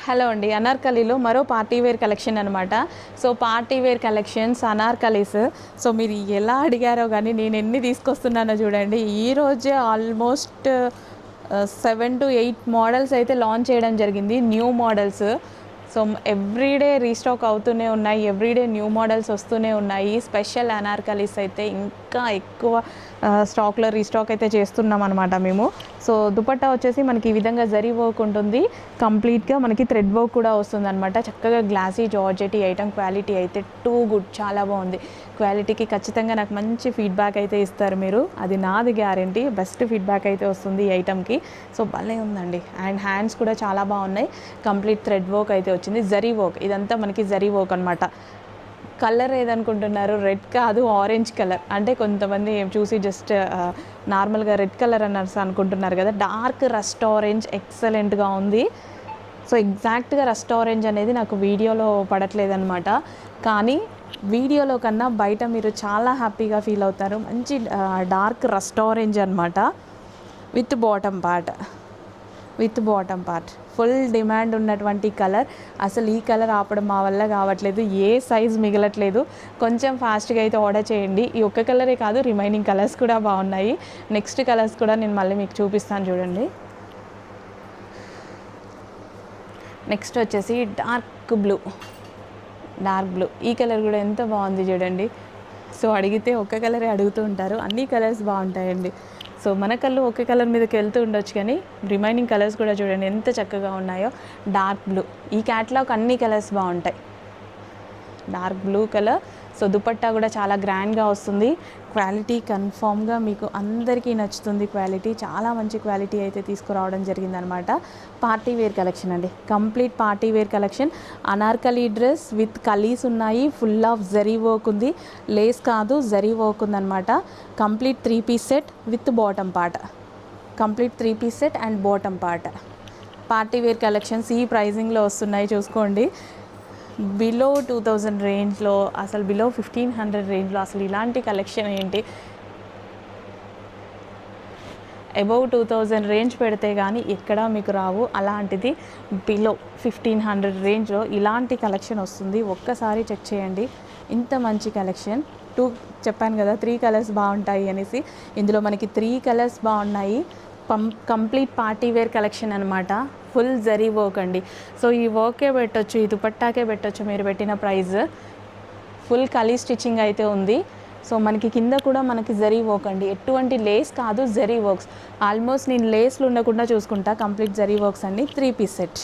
Hello అండి, అనార్కలీలో మరో పార్టీ వేర్ కలెక్షన్ అనమాట. So party wear collections anarkalis. So మీరు ఎలా అడిగారో కానీ నేను ఎన్ని తీసుకొస్తున్నానో చూడండి. ఈరోజే ఆల్మోస్ట్ 7 to 8 మోడల్స్ అయితే లాంచ్ చేయడం జరిగింది, new models. So everyday restock అవుతూనే ఉన్నాయి, ఎవ్రీడే న్యూ మోడల్స్ వస్తూనే ఉన్నాయి. స్పెషల్ అనార్కలీస్ అయితే ఇంకా ఎక్కువ స్టాక్లో రీస్టాక్ అయితే చేస్తున్నాం అనమాట మేము. సో దుపట్టా వచ్చేసి మనకి ఈ విధంగా జరీ వర్క్ ఉంటుంది, కంప్లీట్గా మనకి థ్రెడ్ వర్క్ కూడా వస్తుంది అనమాట. చక్కగా గ్లాసీ జార్జెటీ ఐటమ్, క్వాలిటీ అయితే టూ గుడ్, చాలా బాగుంది. క్వాలిటీకి ఖచ్చితంగా నాకు మంచి ఫీడ్బ్యాక్ అయితే ఇస్తారు మీరు, అది నాది గ్యారంటీ. బెస్ట్ ఫీడ్బ్యాక్ అయితే వస్తుంది ఈ ఐటమ్కి. సో భలే ఉందండి. అండ్ హ్యాండ్స్ కూడా చాలా బాగున్నాయి, కంప్లీట్ థ్రెడ్ వర్క్ అయితే వచ్చింది, జరీ వర్క్. ఇదంతా మనకి జరీ వర్క్ అనమాట. కలర్ ఏదనుకుంటున్నారు, రెడ్ కాదు, ఆరెంజ్ కలర్. అంటే కొంతమంది చూసి జస్ట్ నార్మల్గా రెడ్ కలర్ అన్నారు అనుకుంటున్నారు కదా. డార్క్ రస్ట్ ఆరెంజ్ ఎక్సలెంట్గా ఉంది. సో ఎగ్జాక్ట్గా రస్ట్ ఆరెంజ్ అనేది నాకు వీడియోలో పడట్లేదన్నమాట, కానీ వీడియోలో కన్నా బయట మీరు చాలా హ్యాపీగా ఫీల్ అవుతారు. మంచి డార్క్ రస్ట్ ఆరెంజ్ అనమాట, with bottom part full demand ఉన్నటువంటి కలర్. అసలు ఈ కలర్ ఆపడం మా వల్ల కావట్లేదు, ఏ సైజ్ మిగలట్లేదు. కొంచెం ఫాస్ట్గా అయితే ఆర్డర్ చేయండి. ఈ ఒక్క కలరే కాదు, రిమైనింగ్ కలర్స్ కూడా బాగున్నాయి. నెక్స్ట్ కలర్స్ కూడా నేను మళ్ళీ మీకు చూపిస్తాను చూడండి. నెక్స్ట్ వచ్చేసి డార్క్ బ్లూ. ఈ కలర్ కూడా ఎంత బాగుంది చూడండి. సో అడిగితే ఒక్క కలరే అడుగుతూ ఉంటారు, అన్ని కలర్స్ బాగుంటాయండి. సో మన కళ్ళు ఒకే కలర్ మీదకి వెళ్తూ ఉండొచ్చు, కానీ రిమైనింగ్ కలర్స్ కూడా చూడండి ఎంత చక్కగా ఉన్నాయో. డార్క్ బ్లూ, ఈ క్యాట్లాగ్ అన్ని కలర్స్ బాగుంటాయి. Dark blue colour. So dupatta కూడా చాలా గ్రాండ్గా వస్తుంది. క్వాలిటీ కన్ఫామ్గా మీకు అందరికీ నచ్చుతుంది. క్వాలిటీ చాలా మంచి క్వాలిటీ అయితే తీసుకురావడం జరిగిందనమాట. పార్టీ వేర్ కలెక్షన్ అండి, complete party wear collection. Anarkali dress with కలీస్ ఉన్నాయి, ఫుల్ ఆఫ్ జరీ వర్క్ ఉంది, లేస్ కాదు జరీ వర్క్ ఉందన్నమాట. Complete 3 piece set with bottom part, and bottom part. Party wear collections ఈ ప్రైజింగ్లో వస్తున్నాయి చూసుకోండి. బిలో 2000 రేంజ్లో, అసలు బిలో 1500 రేంజ్లో అసలు ఇలాంటి కలెక్షన్ ఏంటి? అబౌవ్ 2000 రేంజ్ పెడితే కానీ ఎక్కడా మీకు రావు. అలాంటిది బిలో 1500 రేంజ్లో ఇలాంటి కలెక్షన్ వస్తుంది. ఒక్కసారి చెక్ చేయండి, ఇంత మంచి కలెక్షన్. చెప్పాను కదా 3 కలర్స్ బాగుంటాయి అనేసి. ఇందులో మనకి 3 కలర్స్ బాగున్నాయి. కంప్లీట్ పార్టీ వేర్ కలెక్షన్ అనమాట. ఫుల్ జరీ వర్క్ అండి. సో ఈ వర్కే పెట్టొచ్చు, ఈ దుపట్టాకే పెట్టొచ్చు మీరు పెట్టిన ప్రైస్. ఫుల్ కలీ స్టిచ్చింగ్ అయితే ఉంది. సో మనకి కింద కూడా మనకి జరీ వర్క్ అండి, ఎటువంటి లేస్ కాదు, జరీ వర్క్స్. ఆల్మోస్ట్ నేను లేస్లు ఉండకుండా చూసుకుంటా. కంప్లీట్ జరీ వర్క్స్ అండి. 3 పీస్ సెట్.